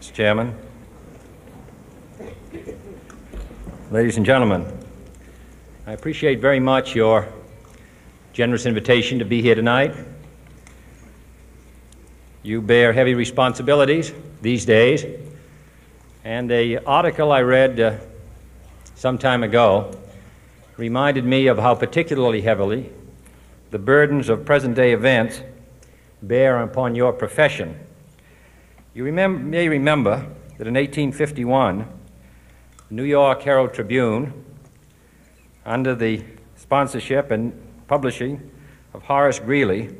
Mr. Chairman, ladies and gentlemen, I appreciate very much your generous invitation to be here tonight. You bear heavy responsibilities these days, and an article I read some time ago reminded me of how particularly heavily the burdens of present-day events bear upon your profession. You may remember that in 1851, the New York Herald Tribune, under the sponsorship and publishing of Horace Greeley,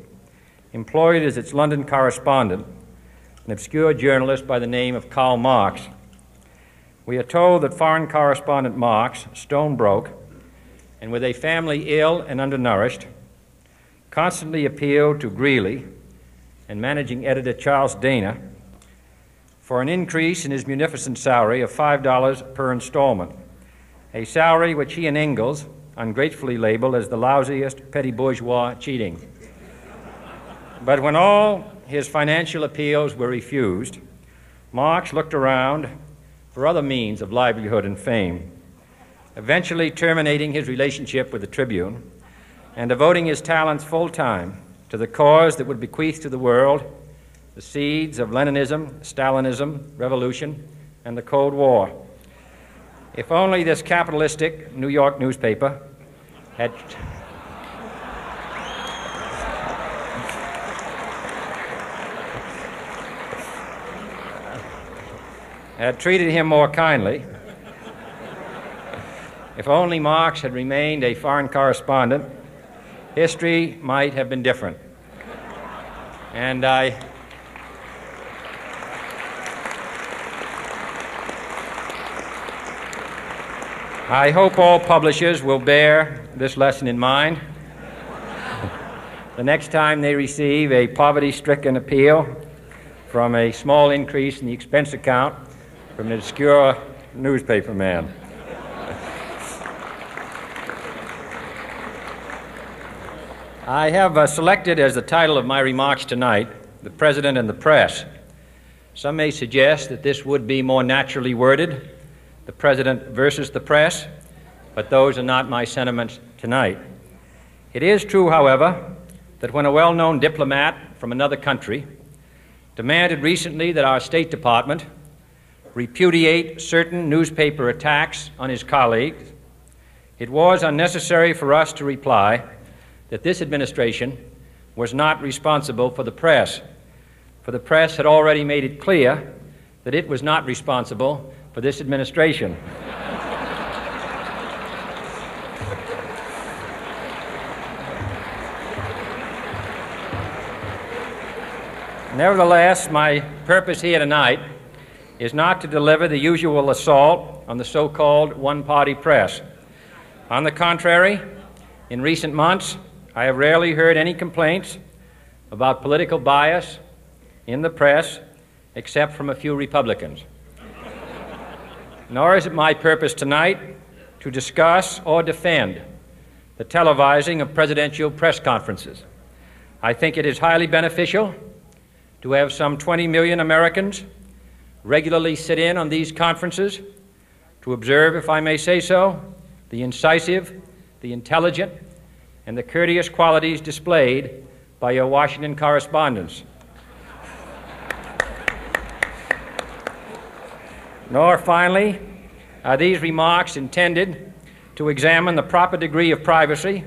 employed as its London correspondent an obscure journalist by the name of Karl Marx. We are told that foreign correspondent Marx, stone broke, and with a family ill and undernourished, constantly appealed to Greeley and managing editor Charles Dana for an increase in his munificent salary of $5 per installment, a salary which he and Ingalls ungratefully labeled as the lousiest petty bourgeois cheating. But when all his financial appeals were refused, Marx looked around for other means of livelihood and fame, eventually terminating his relationship with the Tribune and devoting his talents full-time to the cause that would bequeath to the world the seeds of Leninism, Stalinism, revolution, and the Cold War. If only this capitalistic New York newspaper had treated him more kindly, if only Marx had remained a foreign correspondent, history might have been different. And I hope all publishers will bear this lesson in mind the next time they receive a poverty-stricken appeal from a small increase in the expense account from an obscure newspaper man. I have selected as the title of my remarks tonight, "The President and the Press." Some may suggest that this would be more naturally worded, "The President versus the Press," but those are not my sentiments tonight. It is true, however, that when a well-known diplomat from another country demanded recently that our State Department repudiate certain newspaper attacks on his colleagues, it was unnecessary for us to reply that this administration was not responsible for the press, for the press had already made it clear that it was not responsible for this administration. Nevertheless, my purpose here tonight is not to deliver the usual assault on the so-called one-party press. On the contrary, in recent months, I have rarely heard any complaints about political bias in the press except from a few Republicans. Nor is it my purpose tonight to discuss or defend the televising of presidential press conferences. I think it is highly beneficial to have some 20 million Americans regularly sit in on these conferences to observe, if I may say so, the incisive, the intelligent, and the courteous qualities displayed by your Washington correspondents. Nor, finally, are these remarks intended to examine the proper degree of privacy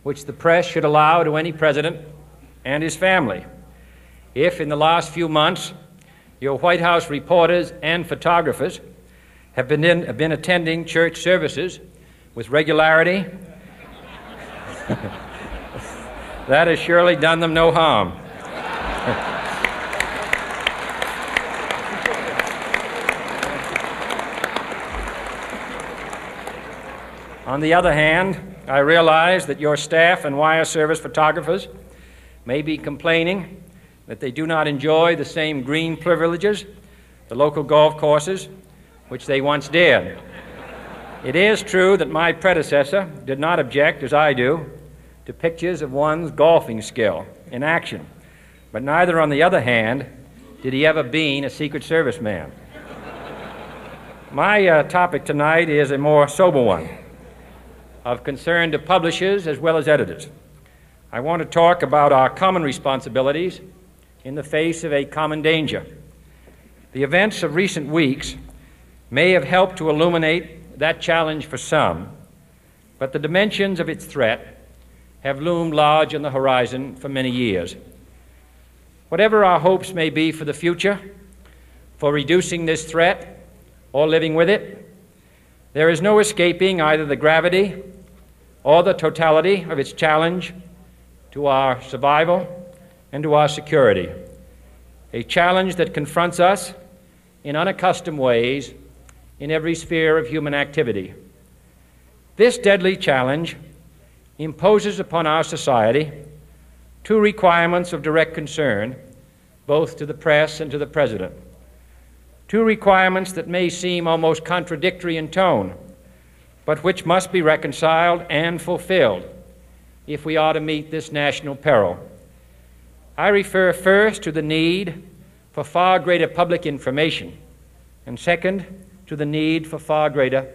which the press should allow to any president and his family. If, in the last few months, your White House reporters and photographers have been attending church services with regularity, that has surely done them no harm. On the other hand, I realize that your staff and wire service photographers may be complaining that they do not enjoy the same green privileges, the local golf courses, which they once did. It is true that my predecessor did not object, as I do, to pictures of one's golfing skill in action, but neither, on the other hand, Did he ever been a Secret Service man? My topic tonight is a more sober one, of concern to publishers as well as editors. I want to talk about our common responsibilities in the face of a common danger. The events of recent weeks may have helped to illuminate that challenge for some, but the dimensions of its threat have loomed large on the horizon for many years. Whatever our hopes may be for the future, for reducing this threat or living with it, there is no escaping either the gravity or the totality of its challenge to our survival and to our security, a challenge that confronts us in unaccustomed ways in every sphere of human activity. This deadly challenge imposes upon our society two requirements of direct concern, both to the press and to the President. Two requirements that may seem almost contradictory in tone, but which must be reconciled and fulfilled if we are to meet this national peril. I refer first to the need for far greater public information, and second, to the need for far greater